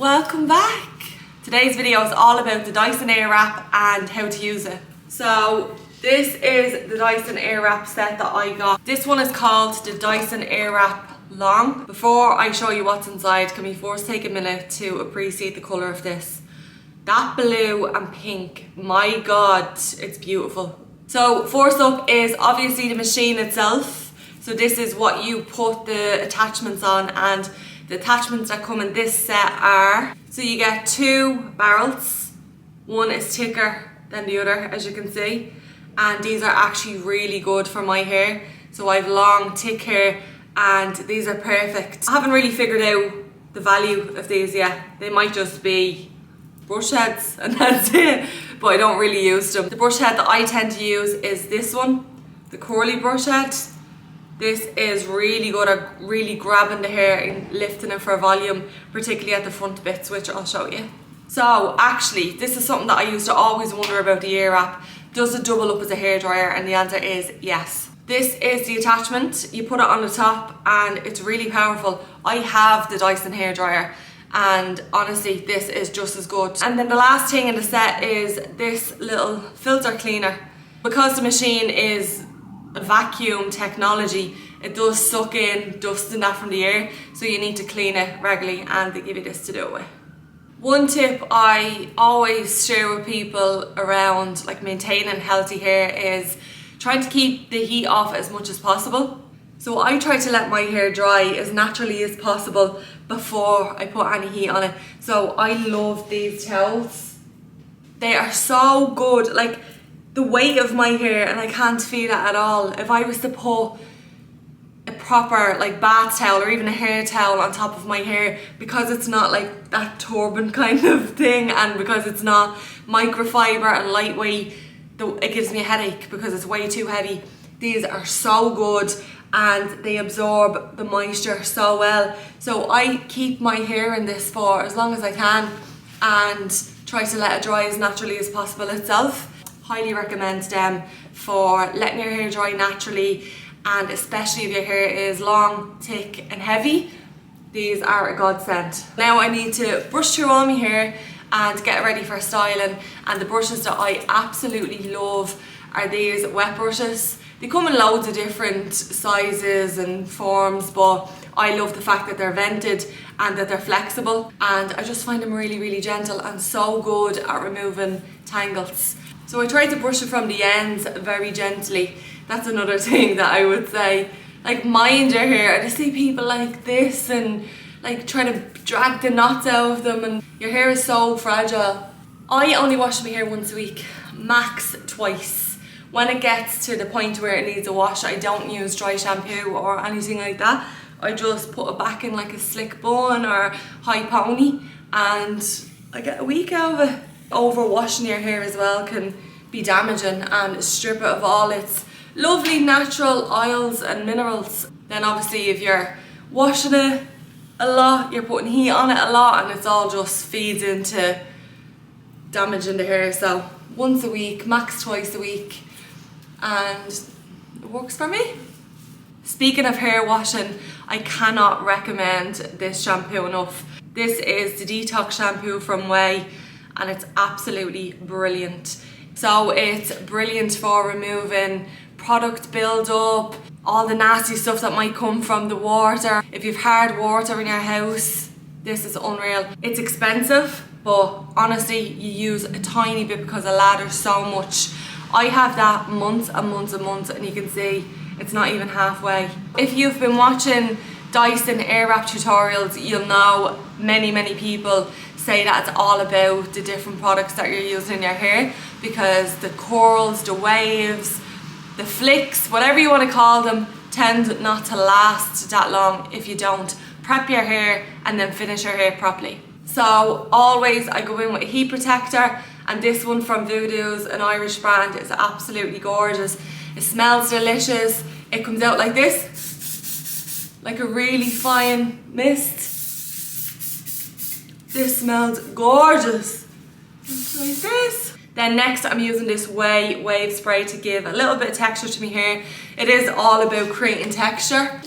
welcome back. Today's video is all about the Dyson Airwrap and how to use it. So this is the Dyson Airwrap set that I got. This one is called the Dyson Airwrap Long. Before I show you what's inside, can we first take a minute to appreciate the colour of this? That blue and pink, my god, it's beautiful. So first up is obviously the machine itself. So this is what you put the attachments on, and the attachments that come in this set are, so you get two barrels. One is thicker than the other, as you can see. And these are actually really good for my hair. So I have long, thick hair and these are perfect. I haven't really figured out the value of these yet. They might just be brush heads and that's it, but I don't really use them. The brush head that I tend to use is this one, the curly brush head. This is really good at really grabbing the hair and lifting it for volume, particularly at the front bits, which I'll show you. So actually, this is something that I used to always wonder about the Airwrap. Does it double up as a hairdryer? And the answer is yes. This is the attachment. You put it on the top and it's really powerful. I have the Dyson hairdryer and honestly, this is just as good. And then the last thing in the set is this little filter cleaner. Because the machine is a vacuum technology, it does suck in dust and that from the air, so you need to clean it regularly, and they give you this to do it with. One tip I always share with people around like maintaining healthy hair is trying to keep the heat off as much as possible. So I try to let my hair dry as naturally as possible before I put any heat on it. So I love these towels. They are so good, like the weight of my hair, and I can't feel it at all. If I was to put a proper like bath towel or even a hair towel on top of my hair, because it's not like that turban kind of thing, and because it's not microfiber and lightweight, it gives me a headache because it's way too heavy. These are so good and they absorb the moisture so well. So I keep my hair in this for as long as I can and try to let it dry as naturally as possible itself. Highly recommend them for letting your hair dry naturally, and especially if your hair is long, thick and heavy, these are a godsend. Now I need to brush through all my hair and get ready for styling, and the brushes that I absolutely love are these wet brushes. They come in loads of different sizes and forms, but I love the fact that they're vented and that they're flexible, and I just find them really gentle and so good at removing tangles. So I try to brush it from the ends very gently. That's another thing that I would say. Like, mind your hair. I just see people like this and like trying to drag the knots out of them, and your hair is so fragile. I only wash my hair once a week, max twice. When it gets to the point where it needs a wash, I don't use dry shampoo or anything like that. I just put it back in like a slick bun or high pony and I get a week out of it. Overwashing your hair as well can be damaging and strip it of all its lovely natural oils and minerals. Then obviously if you're washing it a lot, you're putting heat on it a lot, and it's all just feeds into damaging the hair. So once a week, max twice a week, and it works for me. Speaking of hair washing, I cannot recommend this shampoo enough. This is the Detox shampoo from Way, and it's absolutely brilliant. So it's brilliant for removing product build-up, all the nasty stuff that might come from the water. If you've hard water in your house, this is unreal. It's expensive, but honestly, you use a tiny bit because it lathers so much. I have that months and months and months, and you can see it's not even halfway. If you've been watching Dyson Airwrap tutorials, you'll know many people say that it's all about the different products that you're using in your hair, because the curls, the waves, the flicks, whatever you want to call them, tend not to last that long if you don't prep your hair and then finish your hair properly. So always I go in with a heat protector, and this one from Voodoo's, an Irish brand, is absolutely gorgeous. It smells delicious. It comes out like this, like a really fine mist. This smells gorgeous. It's like this. Then next I'm using this Way wave spray to give a little bit of texture to my hair. It is all about creating texture.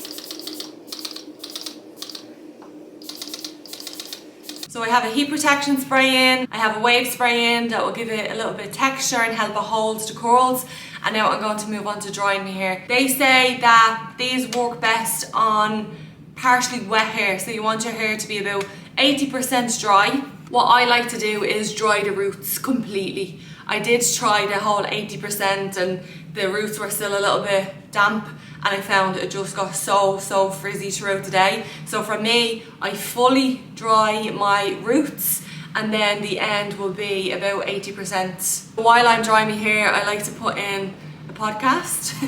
So I have a heat protection spray in, I have a wave spray in that will give it a little bit of texture and help it hold the curls. And now I'm going to move on to drying my hair. They say that these work best on partially wet hair, so you want your hair to be about 80% dry. What I like to do is dry the roots completely. I did try the whole 80% and the roots were still a little bit damp, and I found it just got so frizzy throughout the day. So for me, I fully dry my roots and then the end will be about 80%. While I'm drying my hair, I like to put in a podcast.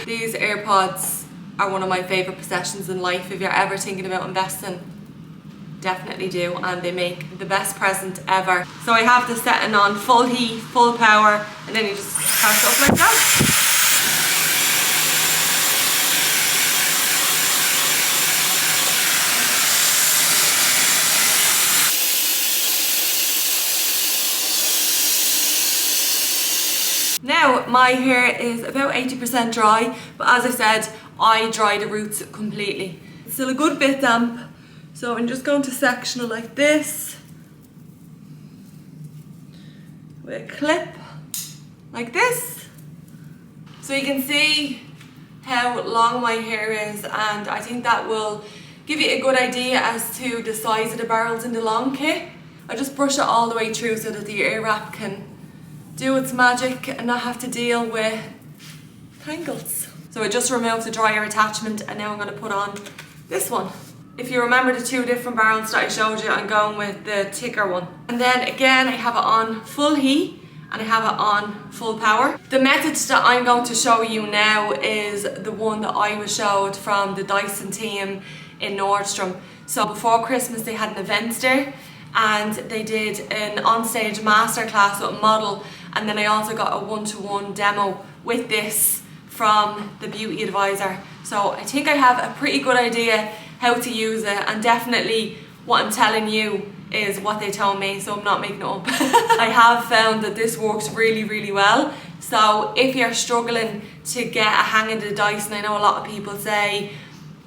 These AirPods are one of my favourite possessions in life. If you're ever thinking about investing, definitely do, and they make the best present ever. So I have the setting on full heat, full power, and then you just press up like that. Now my hair is about 80% dry, but as I said, I dry the roots completely. It's still a good bit damp, so I'm just going to section it like this with a clip like this. So you can see how long my hair is, and I think that will give you a good idea as to the size of the barrels in the long kit. I just brush it all the way through so that the air wrap can do its magic and not have to deal with tangles. So I just removed the dryer attachment, and now I'm going to put on this one. If you remember the two different barrels that I showed you, I'm going with the thicker one. And then again, I have it on full heat and I have it on full power. The method that I'm going to show you now is the one that I was showed from the Dyson team in Nordstrom. So before Christmas they had an event there, and they did an onstage masterclass with a model, and then I also got a one-to-one demo with this from the beauty advisor. So I think I have a pretty good idea how to use it, and definitely what I'm telling you is what they told me, so I'm not making it up. I have found that this works really well. So if you're struggling to get a hang of the Dyson, I know a lot of people say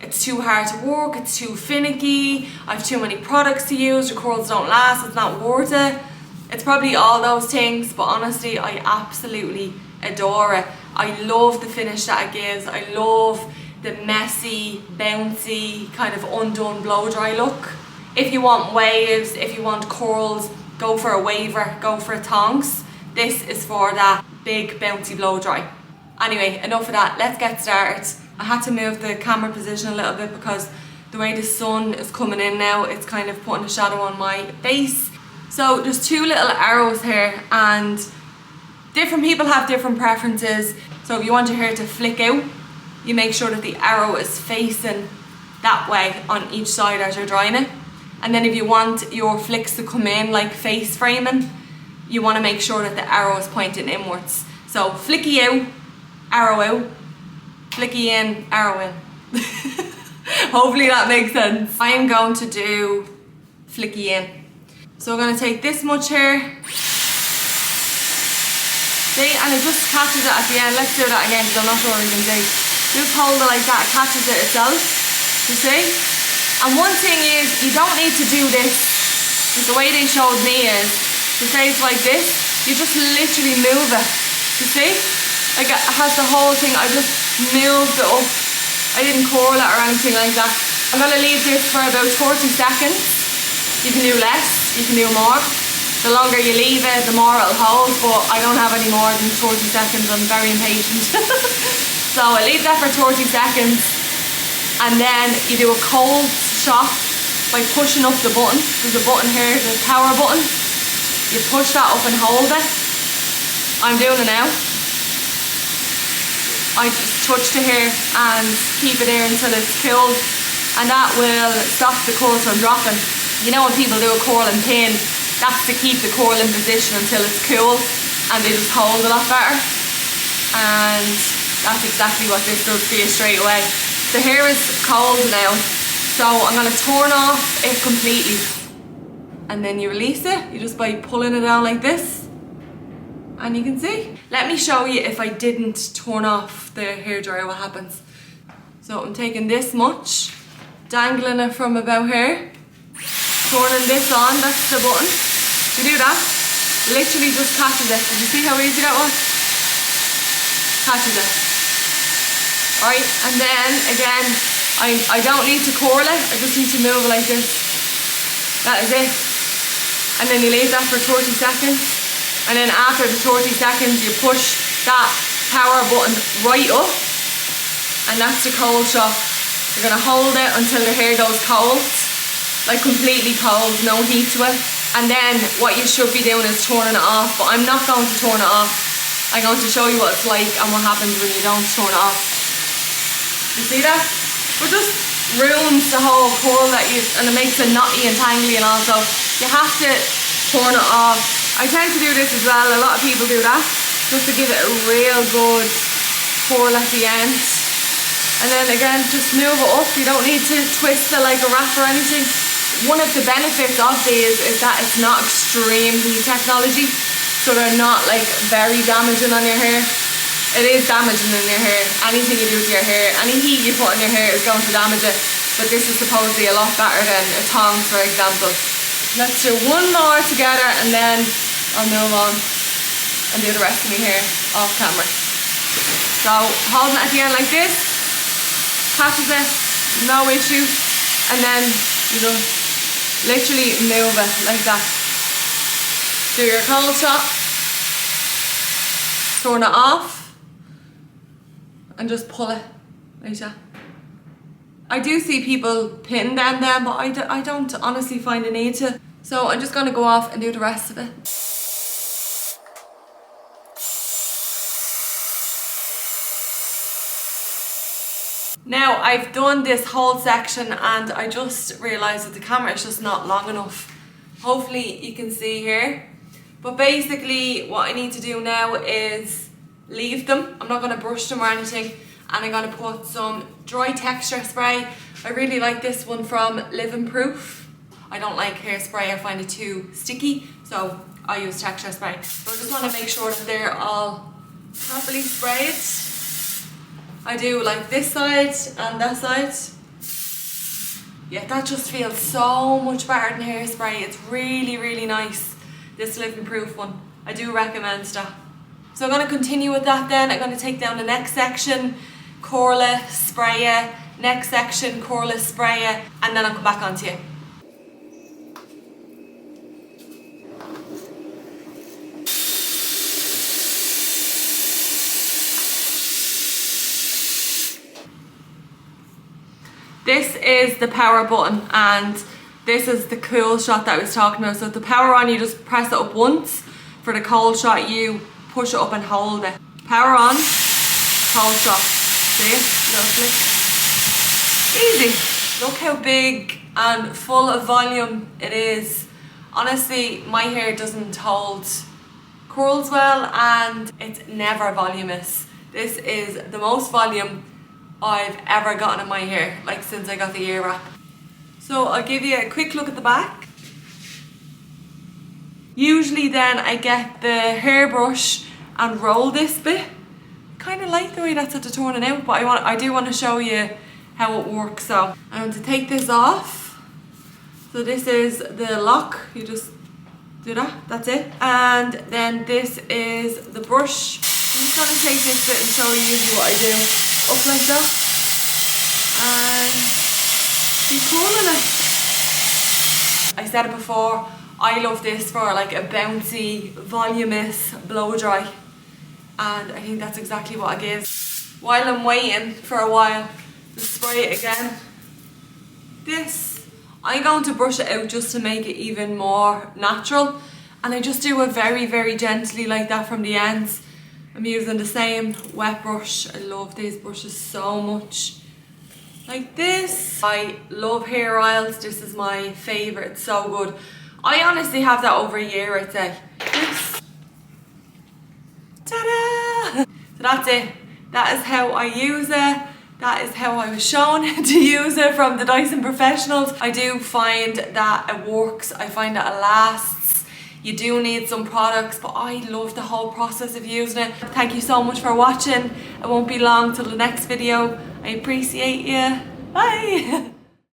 it's too hard to work, it's too finicky, I have too many products to use, the curls don't last, it's not worth it. It's probably all those things, but honestly I absolutely adore it. I love the finish that it gives. I love the messy, bouncy, kind of undone blow dry look. If you want waves, if you want curls, go for a waver, go for a tongs. This is for that big bouncy blow dry. Anyway, enough of that, let's get started. I had to move the camera position a little bit because the way the sun is coming in now, it's kind of putting a shadow on my face. So there's two little arrows here, and different people have different preferences. So if you want your hair to flick out, you make sure that the arrow is facing that way on each side as you're drying it. And then if you want your flicks to come in like face framing, you want to make sure that the arrow is pointing inwards. So flicky out, arrow out, flicky in, arrow in. Hopefully that makes sense. I am going to do flicky in. So I'm going to take this much here. See, and it just catches it at the end. Let's do that again because I'm not sure what you can do. Just hold it like that, it catches it itself. You see? And one thing is, you don't need to do this. The way they showed me is, to say it's like this, you just literally move it. You see? Like it has the whole thing, I just moved it up. I didn't curl it or anything like that. I'm going to leave this for about 40 seconds. You can do less, you can do more. The longer you leave it, the more it'll hold, but I don't have any more than 40 seconds, I'm very impatient. So I leave that for 30 seconds, and then you do a cold shock by pushing up the button. There's a button here, the power button. You push that up and hold it. I'm doing it now. I just touch the hair and keep it there until it's cooled, and that will stop the curls from dropping. You know when people do a curl and pin, that's to keep the curl in position until it's cool, and they just hold a lot better. And that's exactly what this does for you straight away. The hair is cold now, so I'm going to turn off it completely. And then you release it, you just by pulling it down like this. And you can see. Let me show you if I didn't turn off the hairdryer what happens. So I'm taking this much, dangling it from about here. turning this on, that's the button. You do that, literally just catches it. Did you see how easy that was? Catches it. Right, and then again, I don't need to curl it, I just need to move it like this. That is it. And then you leave that for 30 seconds. And then after the 30 seconds, you push that power button right up. And that's the cold shot. You're gonna hold it until the hair goes cold. Like completely cold, no heat to it. And then what you should be doing is turning it off. But I'm not going to turn it off. I'm going to show you what it's like and what happens when you don't turn it off. You see that? It just ruins the whole curl and it makes it knotty and tangly, and also you have to turn it off. I tend to do this as well, a lot of people do that, just to give it a real good curl at the end. And then again, just move it up. You don't need to twist it like a wrap or anything. One of the benefits of these is that it's not extreme heat technology, so they're not like very damaging on your hair. It is damaging in your hair. Anything you do to your hair, any heat you put on your hair is going to damage it. But this is supposedly a lot better than a tongs, for example. Let's do one more together and then I'll move on and do the rest of my hair off camera. So holding it at the end like this, catches it, no issue. And then you just literally move it like that. Do your cold shot, turn it off, and just pull it like that. I do see people pin them then, but I don't honestly find a need to. So I'm just gonna go off and do the rest of it. Now I've done this whole section and I just realised that the camera is just not long enough. Hopefully you can see here. But basically what I need to do now is leave them. I'm not going to brush them or anything, and I'm going to put some dry texture spray. I really like this one from Living Proof. I don't like hairspray, I find it too sticky, so I use texture spray. So I just want to make sure that they're all properly sprayed. I do like this side and that side. Yeah, that just feels so much better than hairspray. It's really, really nice, this Living Proof one. I do recommend that. So I'm going to continue with that then. I'm going to take down the next section, curl it, spray it, next section, curl it, spray it, and then I'll come back onto you. This is the power button and this is the cool shot that I was talking about. So the power on, you just press it up once. For the cold shot, you push it up and hold it. Power on, cold shot. See it? Little flick. Easy. Look how big and full of volume it is. Honestly, my hair doesn't hold curls well and it's never voluminous. This is the most volume I've ever gotten in my hair, like since I got the ear wrap. So I'll give you a quick look at the back. Usually then I get the hairbrush and roll this bit. Kind of like the way that's at the turning out, but I do want to show you how it works. So I'm going to take this off. So this is the lock, you just do that, that's it. And then this is the brush. I'm just going to take this bit and show you usually what I do. Up like that. And keep curling it. I said it before, I love this for like a bouncy, voluminous blow dry. And I think that's exactly what I give. While I'm waiting for a while to spray it again, I'm going to brush it out just to make it even more natural. And I just do it very, very gently like that from the ends. I'm using the same wet brush. I love these brushes so much. Like this. I love hair oils. This is my favourite. It's so good. I honestly have that over a year, I'd say. This. Ta-da! So that's it. That is how I use it. That is how I was shown to use it from the Dyson Professionals. I do find that it works. I find that it lasts. You do need some products, but I love the whole process of using it. Thank you so much for watching. It won't be long till the next video. I appreciate you. Bye!